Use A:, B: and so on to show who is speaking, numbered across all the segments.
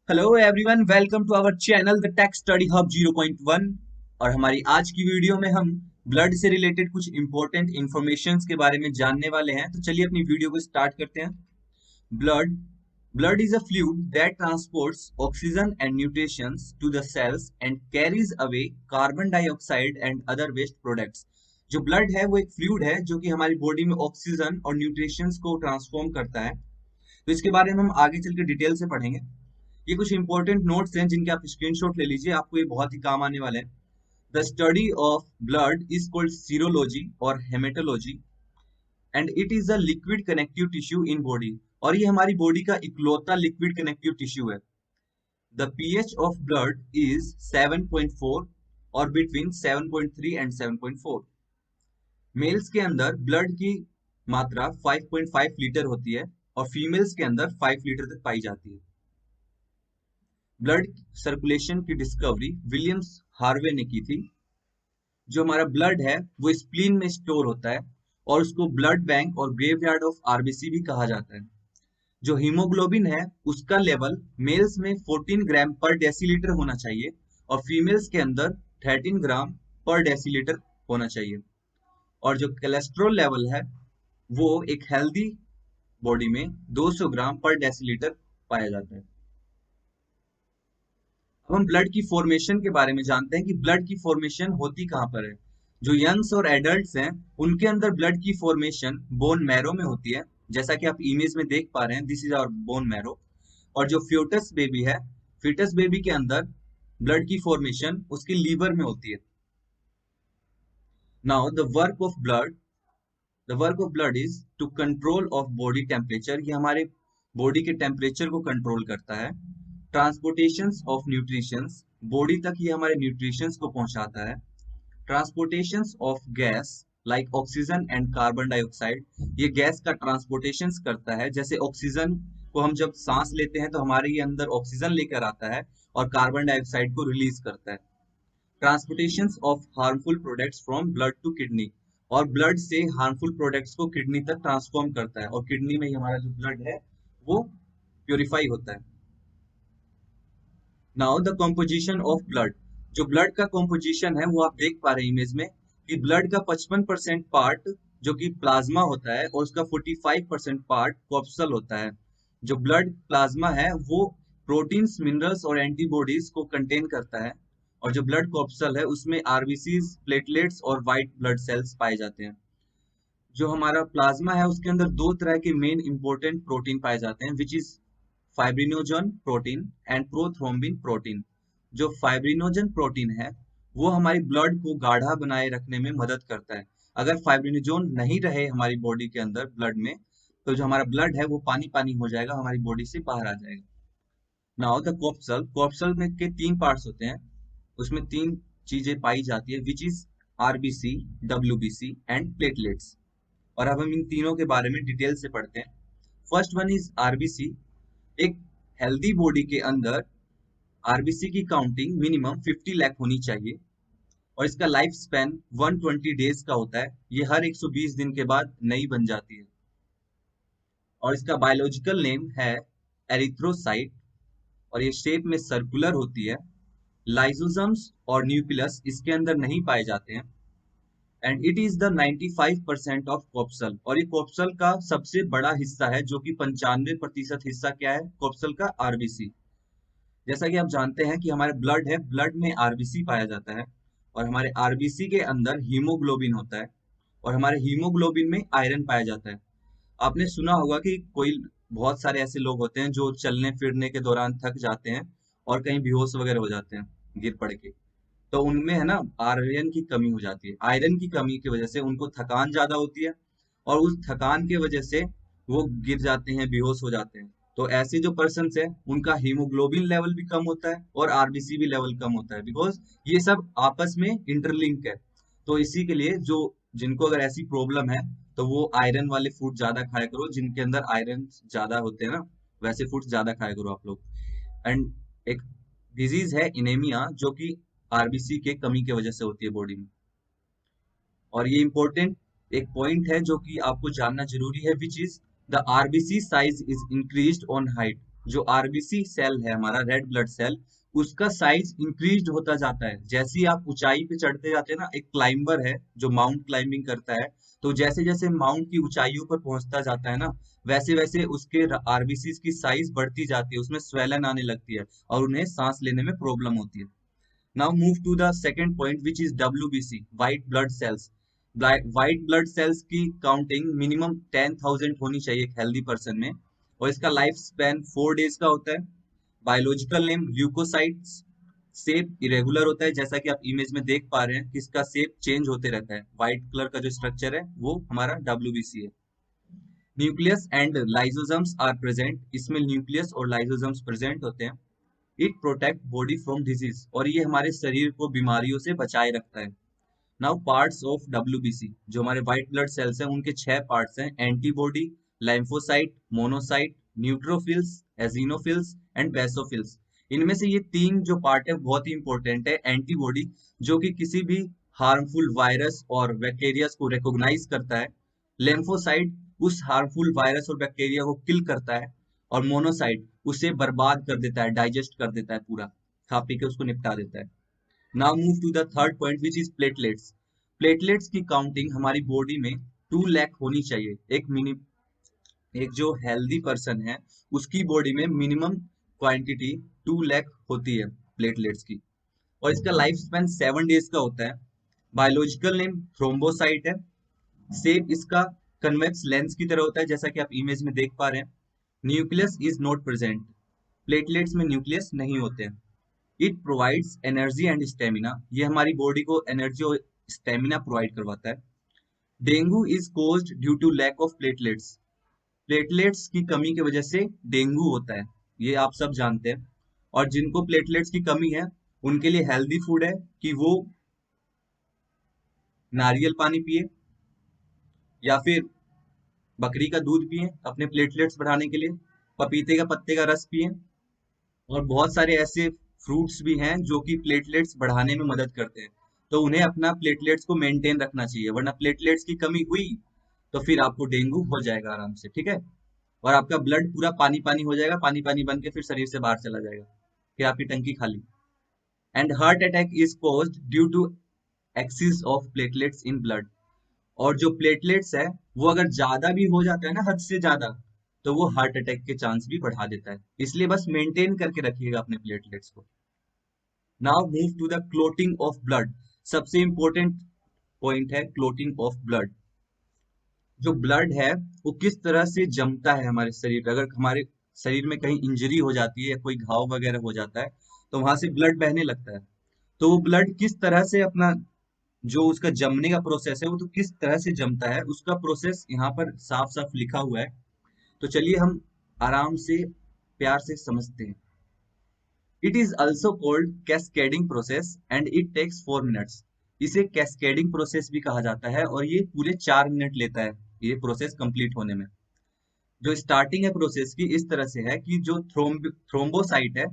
A: Hello everyone, welcome to our channel the Tech Study Hub 0.1। और हमारी आज की वीडियो में हम ब्लड से रिलेटेड कुछ इंपॉर्टेंट इंफॉर्मेशंस के बारे में जानने वाले हैं। तो चलिए अपनी वीडियो को स्टार्ट करते हैं। Blood blood is a fluid that transports oxygen and nutritions to the cells and carries away carbon dioxide and other waste products. जो ब्लड है वो एक फ्लूइड है जो कि हमारी बॉडी में ऑक्सीजन और न्यूट्रिशंस को ट्रांसफॉर्म करता है। तो इसके बारे में हम आगे चल के डिटेल से पढ़ेंगे। ये कुछ इंपॉर्टेंट नोट्स हैं जिनके आप स्क्रीनशॉट ले लीजिए, आपको ये बहुत ही काम आने वाले हैं। The study of blood is called serology और haematology and it is a liquid connective tissue in body. और ये हमारी बॉडी का इकलौता लिक्विड कनेक्टिव टिश्यू है। The pH of blood is 7.4 और बिटवीन 7.3 एंड 7.4। मेल्स के अंदर ब्लड की मात्रा 5.5 लीटर होती है और फीमेल्स के अंदर 5 लीटर तक पाई जाती है। ब्लड सर्कुलेशन की डिस्कवरी विलियम्स हार्वे ने की थी। जो हमारा ब्लड है वो स्प्लीन में स्टोर होता है और उसको ब्लड बैंक और ग्रेवयार्ड ऑफ आरबीसी भी कहा जाता है। जो हीमोग्लोबिन है उसका लेवल मेल्स में 14 ग्राम पर डेसीलीटर होना चाहिए और फीमेल्स के अंदर 13 ग्राम पर डेसीलीटर होना चाहिए। और जो कोलेस्ट्रॉल लेवल है वो एक हेल्दी बॉडी में 200 ग्राम पर डेसीलीटर पाया जाता है। अब हम ब्लड की फॉर्मेशन के बारे में जानते हैं कि ब्लड की फॉर्मेशन होती कहाँ पर है। जो यंग्स और एडल्ट्स हैं उनके अंदर ब्लड की फॉर्मेशन बोन मैरो में होती है, जैसा कि आप इमेज में देख पा रहे हैं, this is our bone marrow. और जो फ्यूटस बेबी है, फीटस बेबी के अंदर ब्लड की फॉर्मेशन उसकी लीवर में होती है। Now the work of blood is to control of body temperature. ये हमारे बॉडी के टेम्परेचर को कंट्रोल करता है। ट्रांसपोर्टेशन ऑफ न्यूट्रिशंस, बॉडी तक ये हमारे न्यूट्रिशंस को पहुंचाता है। Transportation of gas like oxygen and carbon dioxide, ये गैस का ट्रांसपोर्टेशन करता है। जैसे ऑक्सीजन को हम जब सांस लेते हैं तो हमारे ये अंदर ऑक्सीजन लेकर आता है और कार्बन डाइऑक्साइड को रिलीज करता है। Transportation of harmful products from blood to kidney, और ब्लड से हार्मफुल प्रोडक्ट्स को किडनी तक ट्रांसफॉर्म करता है और किडनी में ही हमारा जो ब्लड है वो प्योरीफाई होता है। Now the composition of blood, जो ब्लड का कॉम्पोजिशन है वो आप देख पा रहे हैं इमेज में कि ब्लड का 55% पार्ट जो कि प्लाज्मा होता है और उसका 45% पार्ट कॉर्पसल होता है। जो ब्लड प्लाज्मा है वो प्रोटीन्स, मिनरल्स और एंटीबॉडीज को कंटेन करता है और जो ब्लड कॉर्पसल है उसमें आरबीसीज, प्लेटलेट्स और व्हाइट ब्लड सेल्स पाए जाते हैं। जो हमारा प्लाज्मा है उसके अंदर दो तरह के मेन इंपॉर्टेंट प्रोटीन पाए जाते हैं, which is fibrinogen protein and prothrombin protein. जो फाइब्रिनोजन प्रोटीन है वो हमारी ब्लड को गाढ़ा बनाए रखने में मदद करता है। अगर फाइब्रिनोजन नहीं रहे हमारी बॉडी के अंदर ब्लड में तो जो हमारा ब्लड है वो पानी पानी हो जाएगा, हमारी बॉडी से बाहर आ जाएगा। नाउ द कॉर्पसल में के तीन पार्ट्स होते हैं, उसमें तीन चीजें पाई जाती है, which is RBC, WBC and platelets. और अब हम इन तीनों के बारे में डिटेल से पढ़ते हैं। First one is RBC. एक हेल्दी बॉडी के अंदर आरबीसी की काउंटिंग मिनिमम 50 लाख होनी चाहिए और इसका लाइफ स्पैन 120 डेज का होता है। ये हर 120 दिन के बाद नई बन जाती है। और इसका बायोलॉजिकल नेम है एरिथ्रोसाइट और ये शेप में सर्कुलर होती है। लाइसोसोम्स और न्यूक्लियस इसके अंदर नहीं पाए जाते हैं and it is the 95% of corpuscle. और ये कॉर्पसल का सबसे बड़ा हिस्सा है, जो कि 95% हिस्सा क्या है कॉर्पसल का, आरबीसी। जैसा कि आप जानते हैं कि हमारे ब्लड है, ब्लड में आरबीसी पाया जाता है और हमारे आरबीसी के अंदर हीमोग्लोबिन होता है और हमारे हीमोग्लोबिन में आयरन पाया जाता है। आपने सुना होगा कि कोई बहुत सारे ऐसे लोग होते हैं जो चलने फिरने के दौरान थक जाते हैं और कहीं बेहोश वगैरह हो जाते हैं गिर पड़ के। तो उनमें है ना आयरन की कमी हो जाती है। आयरन की कमी की वजह से उनको थकान ज्यादा होती है और उस थकान की वजह से वो गिर जाते हैं, बेहोश हो जाते हैं। तो ऐसे जो पर्सन है उनका हीमोग्लोबिन लेवल भी कम होता है और आरबीसी भी लेवल कम होता है, बिकॉज ये सब आपस में इंटरलिंक है। तो इसी के लिए जो जिनको अगर ऐसी प्रॉब्लम है तो वो आयरन वाले फूड ज्यादा खाया करो, जिनके अंदर आयरन ज्यादा होते हैं ना वैसे फूड ज्यादा खाया करो आप लोग। एंड एक डिजीज है इनेमिया जो कि आरबीसी के कमी की वजह से होती है बॉडी में। और ये इंपॉर्टेंट एक पॉइंट है जो कि आपको जानना जरूरी है, which is the RBC size is increased on height. जो आरबीसी सेल है हमारा रेड ब्लड सेल, उसका साइज इंक्रीज होता जाता है जैसे ही आप ऊंचाई पे चढ़ते जाते हैं ना। एक क्लाइंबर है जो माउंट क्लाइंबिंग करता है, तो जैसे जैसे माउंट की ऊंचाइयों पर पहुंचता जाता है ना, वैसे वैसे उसके आरबीसी की साइज बढ़ती जाती है, उसमें स्वेलन आने लगती है और उन्हें सांस लेने में प्रॉब्लम होती है। Now move to the second point which is WBC, white blood cells. White blood cells की काउंटिंग मिनिमम 10,000 होनी चाहिए एक हेल्दी पर्सन में, और इसका लाइफ स्पैन 4 डेज का होता है। Biological name leucocytes. Shape irregular होता है, जैसा कि आप इमेज में देख पा रहे हैं कि इसका शेप चेंज होते रहता है। व्हाइट कलर का जो स्ट्रक्चर है वो हमारा डब्ल्यूबीसी है। Nucleus and lysosomes are present, इसमें न्यूक्लियस और लाइसोसोम्स प्रेजेंट होते हैं। It protect body from disease, और ये हमारे शरीर को बीमारियों से बचाए रखता है। नाउ पार्ट्स ऑफ डब्ल्यूबीसी, जो हमारे व्हाइट ब्लड सेल्स हैं उनके 6 पार्ट्स हैं: antibody, lymphocyte, monocyte, neutrophils, eosinophils and basophils. इनमें से ये 3 जो पार्ट है बहुत ही इंपॉर्टेंट है। एंटीबॉडी जो कि किसी भी हार्मफुल वायरस और बैक्टीरिया को रिकॉग्नाइज करता है। लिम्फोसाइट उस हार्मफुल वायरस और बैक्टीरिया को किल करता है। और मोनोसाइट उसे बर्बाद कर देता है, डाइजेस्ट कर देता है, पूरा खा पी के उसको निपटा देता है। Now move to the third point which is platelets. Platelets की काउंटिंग हमारी बॉडी में 2 लाख होनी चाहिए। एक जो हेल्दी पर्सन है उसकी बॉडी में मिनिमम क्वांटिटी 2 लाख होती है प्लेटलेट्स की, और इसका लाइफ स्पैन 7 डेज का होता है। बायोलॉजिकल नेम थ्रोम्बोसाइट है। शेप इसका कन्वेक्स लेंस की तरह होता है, जैसा कि आप इमेज में देख पा रहे हैं। Nucleus is not present, platelets में न्यूक्लियस नहीं होते हैं। It provides energy and stamina, ये हमारी बॉडी को एनर्जी और स्टेमिना प्रोवाइड करवाता है। Dengue is caused due to lack of platelets, platelets की कमी की वजह से डेंगू होता है, ये आप सब जानते हैं। और जिनको प्लेटलेट्स की कमी है उनके लिए हेल्दी फूड है कि वो नारियल पानी पिए या फिर बकरी का दूध पिए अपने प्लेटलेट्स बढ़ाने के लिए, पपीते का पत्ते का रस पिए। और बहुत सारे ऐसे फ्रूट्स भी हैं जो कि प्लेटलेट्स बढ़ाने में मदद करते हैं, तो उन्हें अपना प्लेटलेट्स को मेंटेन रखना चाहिए, वरना प्लेटलेट्स की कमी हुई तो फिर आपको डेंगू हो जाएगा आराम से, ठीक है। और आपका ब्लड पूरा पानी पानी हो जाएगा, पानी पानी बन के फिर शरीर से बाहर चला जाएगा, फिर आपकी टंकी खाली। And heart attack is caused due to excess of platelets in blood, और जो प्लेटलेट्स है वो अगर ज्यादा भी हो जाता है ना, हद से ज्यादा, तो वो हार्ट अटैक के चांस भी बढ़ा देता है। इसलिए बस मेंटेन करके रखिएगा अपने प्लेटलेट्स को। Now move to the clotting of blood. सबसे इंपॉर्टेंट पॉइंट है क्लोटिंग ऑफ ब्लड। जो ब्लड है वो किस तरह से जमता है हमारे शरीर पे। अगर हमारे शरीर में कहीं इंजरी हो जाती है या कोई घाव वगैरह हो जाता है तो वहां से ब्लड बहने लगता है। तो वो ब्लड किस तरह से अपना जो उसका जमने का प्रोसेस है वो तो किस तरह से जमता है उसका प्रोसेस यहाँ पर साफ साफ लिखा हुआ है। तो चलिए हम आराम से प्यार से समझते हैं। It is also called cascading process and it takes 4 minutes. इसे कैस्केडिंग प्रोसेस भी कहा जाता है और ये पूरे 4 मिनट लेता है ये प्रोसेस कंप्लीट होने में। जो स्टार्टिंग है प्रोसेस की इस तरह से है कि जो थ्रोम्बोसाइट है,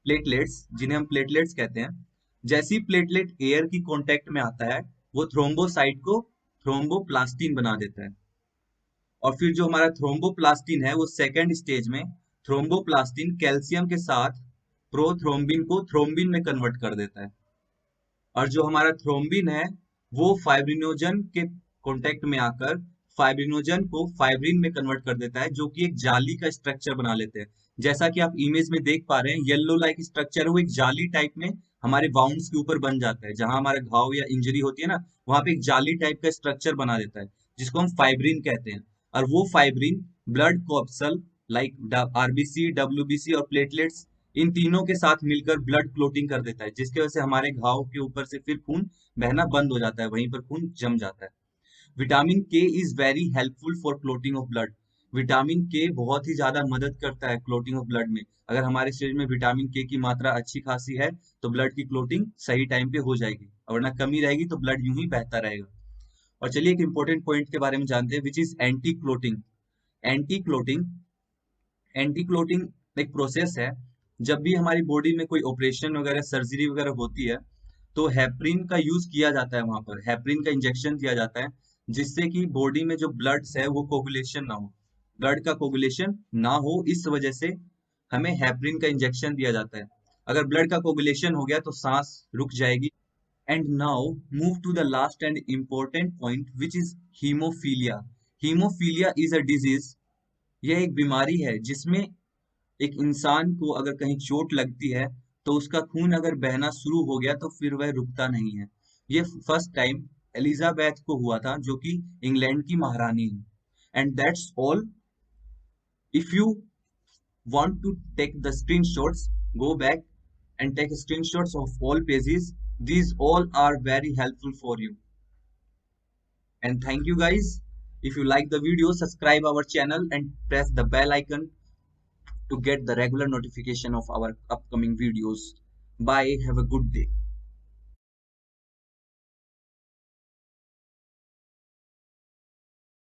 A: प्लेटलेट्स जिन्हें हम प्लेटलेट्स कहते हैं, जैसी प्लेटलेट एयर की कांटेक्ट में आता है वो थ्रोम्बोसाइट को थ्रोम्बोप्लास्टिन बना देता है। और फिर जो हमारा थ्रोम्बोप्लास्टिन है वो सेकेंड स्टेज में थ्रोम्बोप्लास्टिन कैल्शियम के साथ प्रोथ्रोम्बिन को थ्रोम्बिन में कन्वर्ट कर देता है। और जो हमारा थ्रोम्बिन है वो फाइब्रिनोजन के कांटेक्ट में आकर फाइब्रिनोजन को फाइब्रिन में कन्वर्ट कर देता है, जो कि एक जाली का स्ट्रक्चर बना लेते हैं। जैसा कि आप इमेज में देख पा रहे हैं येलो लाइक स्ट्रक्चर है, वो एक जाली टाइप में हमारे बाउंड्स के ऊपर बन जाता है। जहां हमारा घाव या इंजरी होती है ना, वहां पे एक जाली टाइप का स्ट्रक्चर बना देता है जिसको हम फाइब्रिन कहते हैं। और वो fibrin blood corpuscle like RBC, WBC और प्लेटलेट्स, इन तीनों के साथ मिलकर ब्लड क्लोटिंग कर देता है, जिसकी वजह से हमारे घाव के ऊपर से फिर खून बहना बंद हो जाता है, वहीं पर खून जम जाता है। विटामिन के is very helpful for clotting of blood. Vitamin के बहुत ही ज्यादा मदद करता है क्लोटिंग ऑफ ब्लड में। अगर हमारे शरीर में विटामिन के की मात्रा अच्छी खासी है तो ब्लड की क्लोटिंग सही टाइम पे हो जाएगी, और ना कमी रहेगी तो ब्लड यूं ही बहता रहेगा। और चलिए एक इंपॉर्टेंट पॉइंट के बारे में जानते हैं which is anti clotting. Anti clotting anti clotting एक प्रोसेस है। जब भी हमारी बॉडी में कोई ऑपरेशन वगैरह सर्जरी वगैरह होती है तो हेपरिन का यूज किया जाता है, वहां पर हेपरिन का इंजेक्शन दिया जाता है, जिससे कि बॉडी में जो ब्लड है वो कोगुलेशन ना हो, ब्लड का कोगुलेशन ना हो। इस वजह से हमें हेपरिन का इंजेक्शन दिया जाता है। अगर ब्लड का कोगुलेशन हो गया तो सांस रुक जाएगी। And now move to the last and important point which is haemophilia. Haemophilia is a disease, यह एक बीमारी है जिसमें एक इंसान को अगर कहीं चोट लगती है तो उसका खून अगर बहना शुरू हो गया तो फिर वह रुकता नहीं है। ये फर्स्ट टाइम एलिजाबेथ को हुआ था, जो कि इंग्लैंड की महारानी है। And that's all. If you want to take the screenshots, go back and take screenshots of all pages. These all are very helpful for you. And thank you guys. If you like the video, subscribe our channel and press the bell icon to get the regular notification of our upcoming videos. Bye. Have a good day.